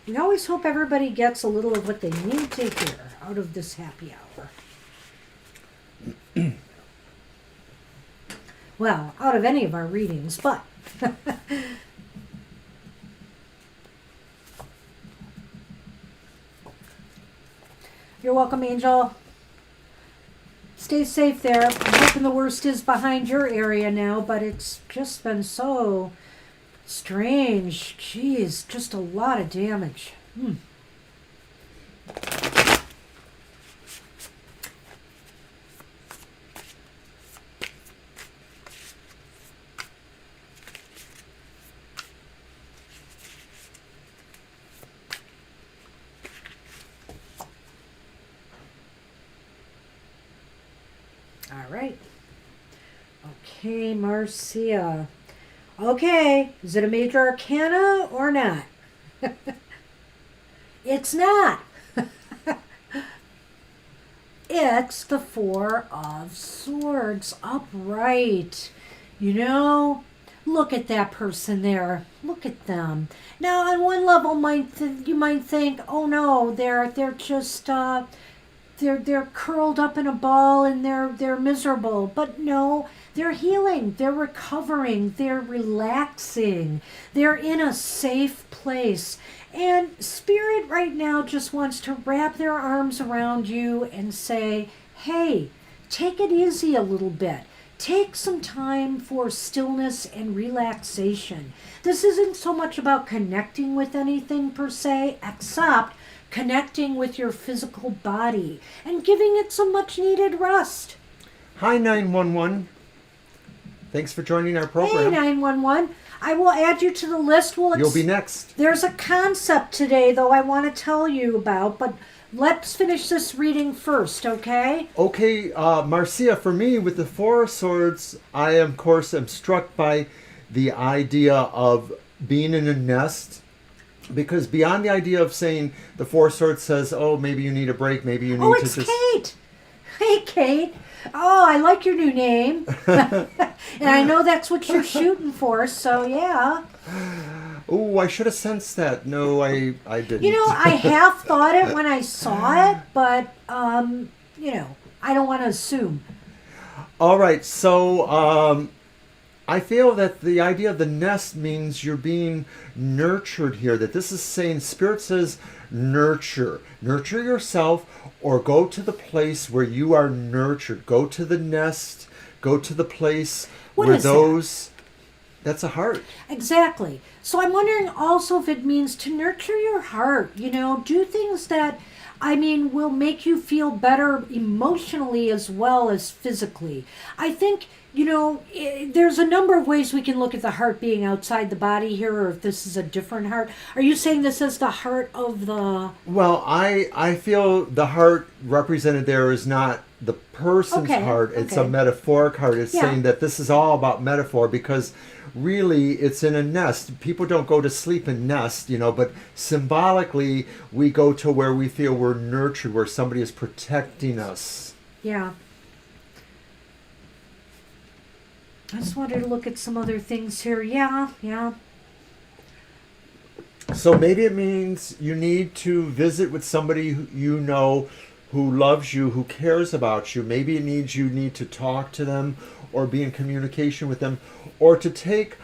We always hope everybody gets a little of what they need to hear out of this happy hour. Well, out of any of our readings, but you're welcome, Angel. Stay safe there. I'm hoping the worst is behind your area now, but it's just been so strange. Jeez, just a lot of damage. All right. Okay, Marcia. Okay, is it a major arcana or not? It's not. It's the Four of Swords upright. You know, look at that person there. Look at them. Now, on one level, you might think, oh no, they're just they're curled up in a ball and they're miserable. But no, they're healing. They're recovering. They're relaxing. They're in a safe place. And Spirit right now just wants to wrap their arms around you and say, hey, take it easy a little bit. Take some time for stillness and relaxation. This isn't so much about connecting with anything per se, except connecting with your physical body and giving it some much needed rest. Hi, 911. Thanks for joining our Hey, program. 911. I will add you to the list. You'll be next. There's a concept today, though, I want to tell you about, but let's finish this reading first, okay? Okay, Marcia, for me, with the Four of Swords, I, of course, am struck by the idea of being in a nest. Because beyond the idea of saying the Four of Swords says, oh, maybe you need a break, maybe you need Oh, to it's just... Kate. Hey, Kate. Oh, I like your new name. And I know that's what you're shooting for, so yeah. Oh, I should have sensed that. No, I didn't. You know, I half thought it when I saw it, but, you know, I don't want to assume. All right, so I feel that the idea of the nest means you're being nurtured here, that this is saying, Spirit says, nurture. Nurture yourself or go to the place where you are nurtured. Go to the nest, go to the place What where is those... That's a heart. Exactly. So I'm wondering also if it means to nurture your heart, you know, do things that, I mean, will make you feel better emotionally as well as physically. I think, you know, there's a number of ways we can look at the heart being outside the body here, or if this is a different heart. Are you saying this is the heart of the... Well, I feel the heart represented there is not the person's heart. It's a metaphoric heart. It's saying that this is all about metaphor because really it's in a nest. People don't go to sleep in nest, you know, but symbolically we go to where we feel we're nurtured, where somebody is protecting us. Yeah. I just wanted to look at some other things here. Yeah. So maybe it means you need to visit with somebody who you know who loves you, who cares about you. Maybe it means you need to talk to them or be in communication with them or to take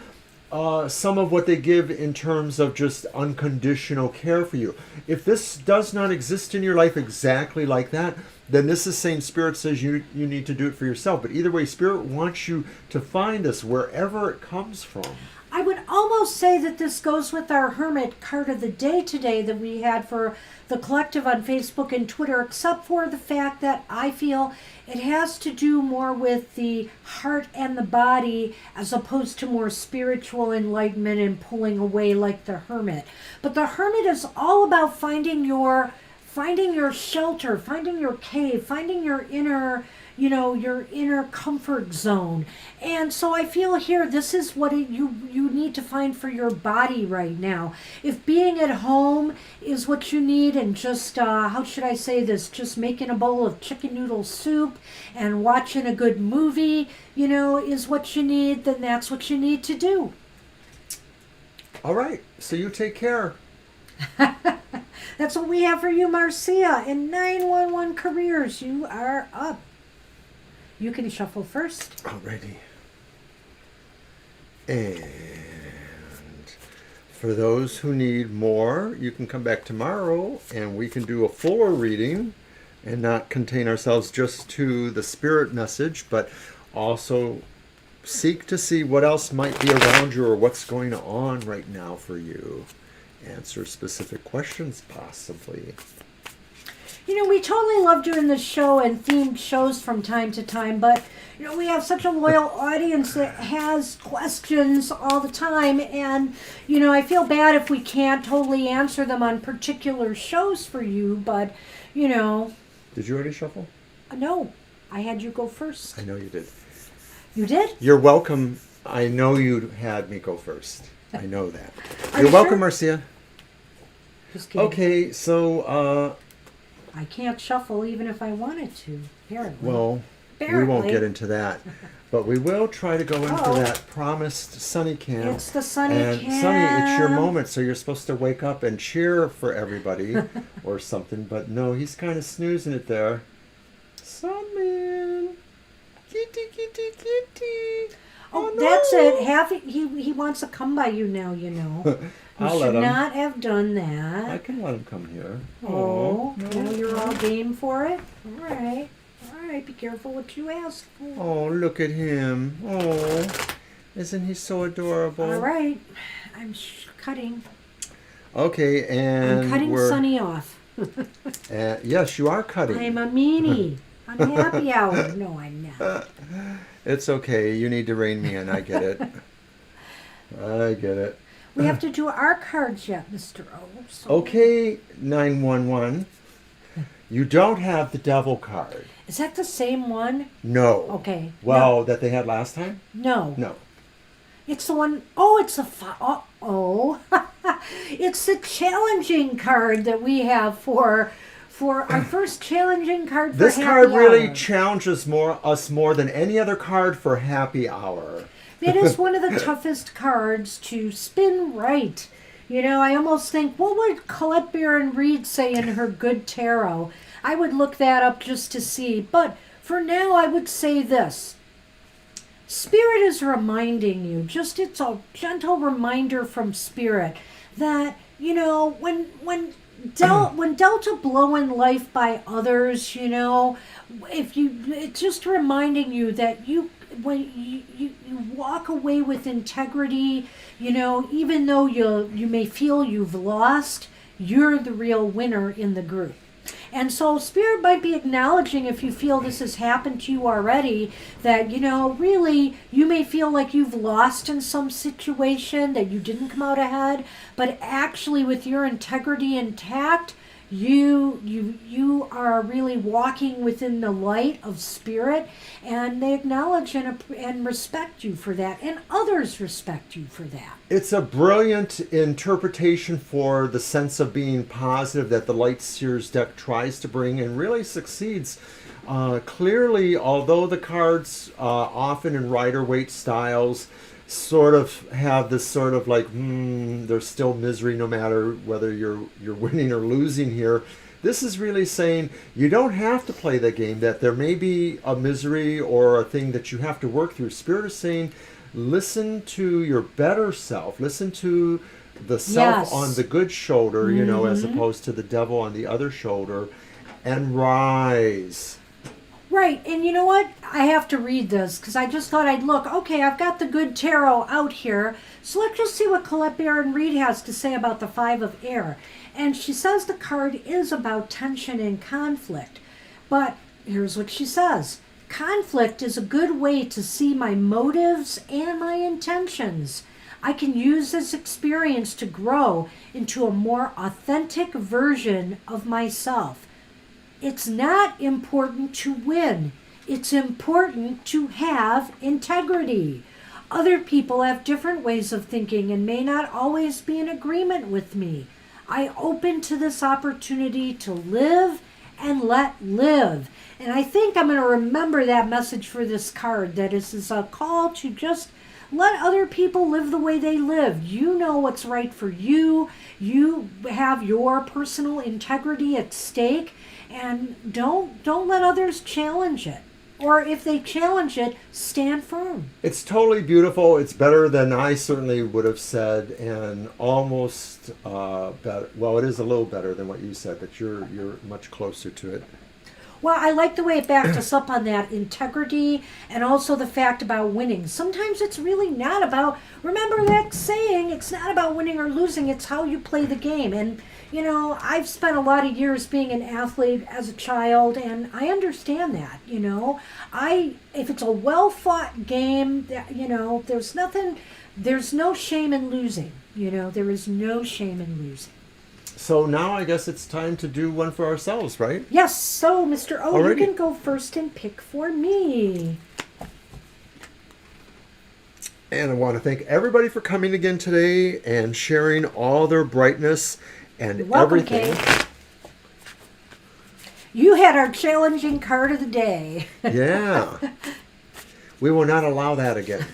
some of what they give in terms of just unconditional care for you. If this does not exist in your life exactly like that, then this is saying Spirit says you need to do it for yourself. But either way, Spirit wants you to find this wherever it comes from. I would almost say that this goes with our Hermit card of the day today that we had for the collective on Facebook and Twitter, except for the fact that I feel it has to do more with the heart and the body as opposed to more spiritual enlightenment and pulling away like the Hermit. But the Hermit is all about finding your shelter, finding your cave, finding your inner, you know, your inner comfort zone. And so I feel here, this is what you need to find for your body right now. If being at home is what you need and just, how should I say this, just making a bowl of chicken noodle soup and watching a good movie, you know, is what you need, then that's what you need to do. All right, so you take care. That's what we have for you, Marcia. In 911 Careers, you are up. You can shuffle first. Alrighty. And for those who need more, you can come back tomorrow and we can do a fuller reading and not contain ourselves just to the spirit message, but also seek to see what else might be around you or what's going on right now for you. Answer specific questions, possibly. You know, we totally love doing this show and themed shows from time to time, but, you know, we have such a loyal audience that has questions all the time, and, you know, I feel bad if we can't totally answer them on particular shows for you, but, you know. Did you already shuffle? No. I had you go first. I know you did. You did? You're welcome. I know you had me go first. I know that. Are You're you welcome, sure? Marcia. Just kidding. Okay, so, I can't shuffle even if I wanted to, apparently. well, we won't get into that. But we will try to go in for that promised Sunny Cam. It's the Sunny and Cam. Sunny, it's your moment, so you're supposed to wake up and cheer for everybody or something. But no, he's kind of snoozing it there. Sunman, kitty, kitty, kitty. Oh, no. that's it. He wants to come by you now, you know. You I'll should let him. not have done I that. can let him come here. Oh, no. now you're all game for it? All right. All right, be careful what you ask for. Oh, look at him. Oh, isn't he so adorable? All right. I'm cutting. Okay, and I'm cutting we're... Sunny off. yes, you are cutting. I'm a meanie. I'm happy hour. No, I'm not. It's okay. You need to rein me in. I get it. I get it. We have to do our cards yet, Mr. O. So Okay, 911. You don't have the devil card. Is that the same one? No. Okay. Well, that they had last time? No. No. It's the one it's the it's the challenging card that we have for our first challenging card for This happy card really hour. challenges us more than any other card for happy hour. It is one of the toughest cards to spin right. You know, I almost think, what would Colette Baron Reed say in her Good Tarot? I would look that up just to see. But for now, I would say this. Spirit is reminding you, it's a gentle reminder from Spirit that, you know, when Delta blowing life by others, you know, it's just reminding you that when you walk away with integrity, you know, even though you may feel you've lost, you're the real winner in the group. And so Spirit might be acknowledging, if you feel this has happened to you already, that, you know, really you may feel like you've lost in some situation, that you didn't come out ahead, but actually with your integrity intact, you are really walking within the light of Spirit, and they acknowledge and respect you for that, and others respect you for that. It's a brilliant interpretation for the sense of being positive that the Light Seers deck tries to bring and really succeeds. Clearly, although the cards often in Rider-Waite styles sort of have this sort of like, there's still misery no matter whether you're winning or losing here. This is really saying you don't have to play the game, that there may be a misery or a thing that you have to work through. Spirit is saying, listen to your better self. Listen to the self on the good shoulder, you know, as opposed to the devil on the other shoulder, and rise. Right, and you know what? I have to read this because I just thought I'd look. Okay, I've got the Good Tarot out here, so let's just see what Colette Baron Reed has to say about the Five of Air. And she says the card is about tension and conflict. But here's what she says. Conflict is a good way to see my motives and my intentions. I can use this experience to grow into a more authentic version of myself. It's not important to win. It's important to have integrity. Other people have different ways of thinking and may not always be in agreement with me. I open to this opportunity to live and let live. And I think I'm going to remember that message for this card, that this is a call to just let other people live the way they live. You know what's right for you. You have your personal integrity at stake. And don't let others challenge it. Or if they challenge it, stand firm. It's totally beautiful. It's better than I certainly would have said, and almost better. Well, it is a little better than what you said, but you're much closer to it. Well, I like the way it backed us up on that integrity and also the fact about winning. Sometimes it's really not about, remember that saying, it's not about winning or losing, it's how you play the game. And, you know, I've spent a lot of years being an athlete as a child, and I understand that, you know. If it's a well-fought game, you know, there's no shame in losing, you know, there is no shame in losing. So now I guess it's time to do one for ourselves, right? Yes, so Mr. O, Alrighty. you can go first and pick for me. And I want to thank everybody for coming again today and sharing all their brightness and You're welcome, everything. Kate. You had our challenging card of the day. Yeah. We will not allow that again.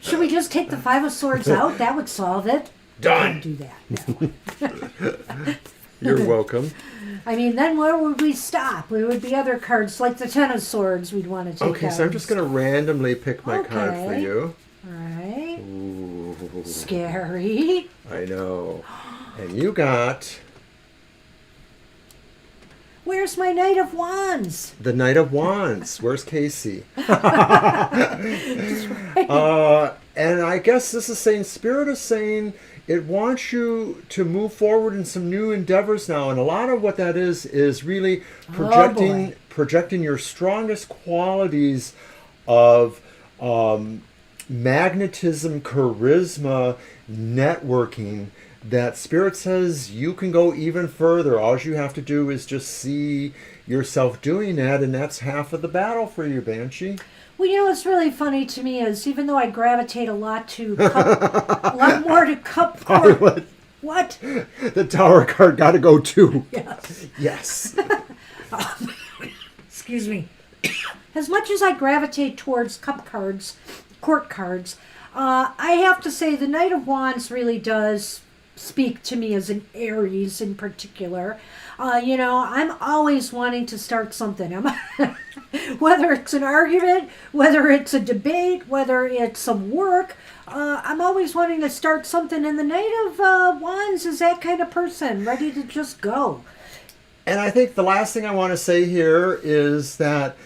Should we just take the Five of Swords out? That would solve it. Done. Don't do that. No. You're welcome. I mean, then where would we stop? There would be other cards like the Ten of Swords we'd want to take Okay, out. so I'm just going to randomly pick my card for Okay. you. All right. Ooh, Scary. I know. And you got Where's my Knight of Wands? the Knight of Wands. Where's Casey? And I guess this is saying, Spirit is saying it wants you to move forward in some new endeavors now. And a lot of what that is really projecting your strongest qualities of magnetism, charisma, networking, that Spirit says you can go even further. All you have to do is just see yourself doing that, and that's half of the battle for you, Banshee. Well, you know what's really funny to me is even though I gravitate a lot to a lot more to cup card. What? The Tower card got to go too. Yes. Yes. Excuse me. As much as I gravitate towards cup cards, court cards, I have to say the Knight of Wands really does speak to me as an Aries in particular. You know, I'm always wanting to start something. Whether it's an argument, whether it's a debate, whether it's some work, I'm always wanting to start something. And the Knight of Wands is that kind of person, ready to just go. And I think the last thing I want to say here is that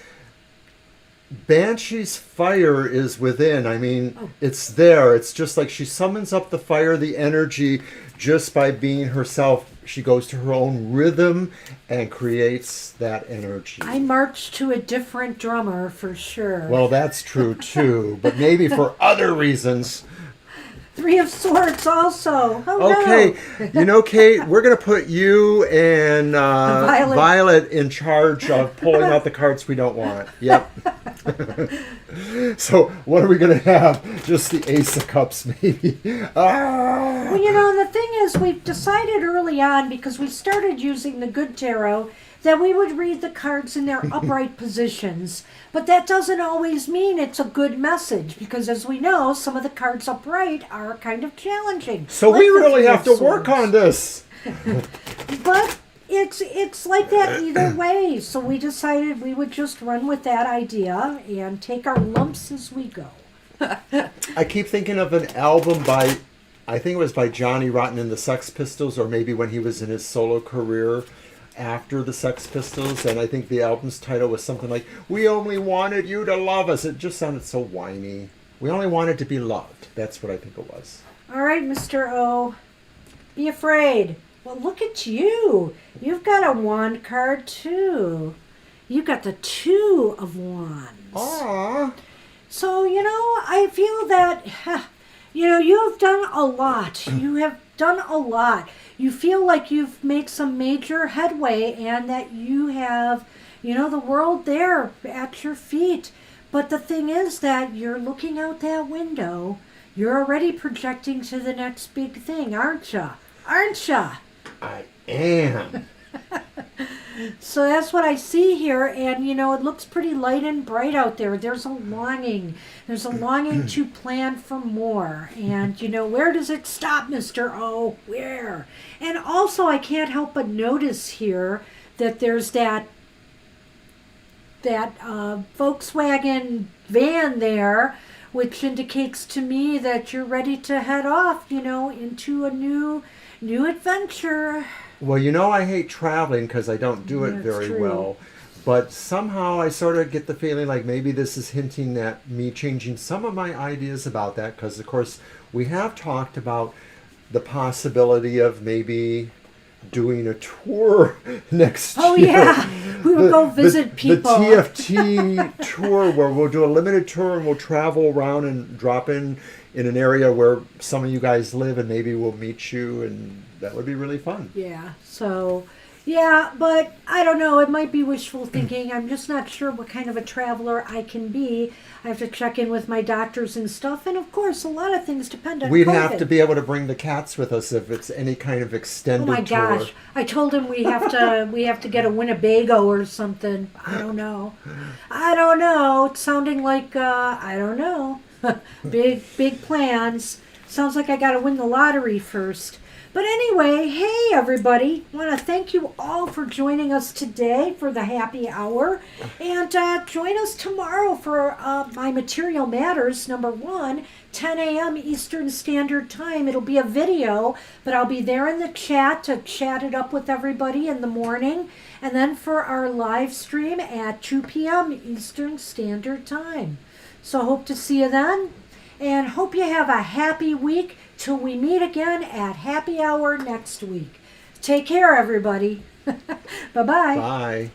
Banshee's fire is within. I mean, it's there. It's just like she summons up the fire, the energy, just by being herself. She goes to her own rhythm and creates that energy. I march to a different drummer for sure. Well, that's true too, but maybe for other reasons. Three of Swords also. Oh, Okay, no. you know, Kate, we're going to put you and Violet in charge of pulling out the cards we don't want. Yep. So what are we going to have? Just the Ace of Cups, maybe. Well, you know, the thing is, we've decided early on, because we started using the Good Tarot, that we would read the cards in their upright positions. But that doesn't always mean it's a good message, because as we know, some of the cards upright are kind of challenging. So like we the really Three have of to work Swords. on this. But it's like that either way. So we decided we would just run with that idea and take our lumps as we go. I keep thinking of an album by, I think it was by Johnny Rotten and the Sex Pistols, or maybe when he was in his solo career after the Sex Pistols, and I think the album's title was something like, "We only wanted you to love us." It just sounded so whiny. We only wanted to be loved. That's what I think it was. All right, Mr. O. Be afraid. Well, look at you. You've got a wand card, too. You got the Two of Wands. Aww. So, you know, I feel that, you know, you have done a lot. You have done a lot. You feel like you've made some major headway and that you have, you know, the world there at your feet. But the thing is that you're looking out that window. You're already projecting to the next big thing, aren't ya? Aren't ya? I am. So that's what I see here, and you know, it looks pretty light and bright out there. There's a longing. There's a longing to plan for more. And you know, where does it stop, Mr. O? Where? And also, I can't help but notice here that there's that Volkswagen van there, which indicates to me that you're ready to head off, you know, into a new adventure. Well, you know, I hate traveling because I don't do it That's very true. well. But somehow I sort of get the feeling like maybe this is hinting at me changing some of my ideas about that. Because, of course, we have talked about the possibility of maybe doing a tour next Oh, year. yeah. We would go visit people. The TFT tour, where we'll do a limited tour and we'll travel around and drop in an area where some of you guys live, and maybe we'll meet you, and that would be really fun. Yeah. So, yeah, but I don't know. It might be wishful thinking. I'm just not sure what kind of a traveler I can be. I have to check in with my doctors and stuff. And of course, a lot of things depend on We'd COVID. have to be able to bring the cats with us if it's any kind of extended Oh my tour. gosh! I told him we have to get a Winnebago or something. I don't know. It's sounding like I don't know. big plans. Sounds like I got to win the lottery first. But anyway, hey everybody! Want to thank you all for joining us today for the happy hour, and join us tomorrow for my Material Matters #1, 10 a.m. Eastern Standard Time. It'll be a video, but I'll be there in the chat to chat it up with everybody in the morning, and then for our live stream at 2 p.m. Eastern Standard Time. So hope to see you then, and hope you have a happy week till we meet again at happy hour next week. Take care, everybody. Bye-bye. Bye.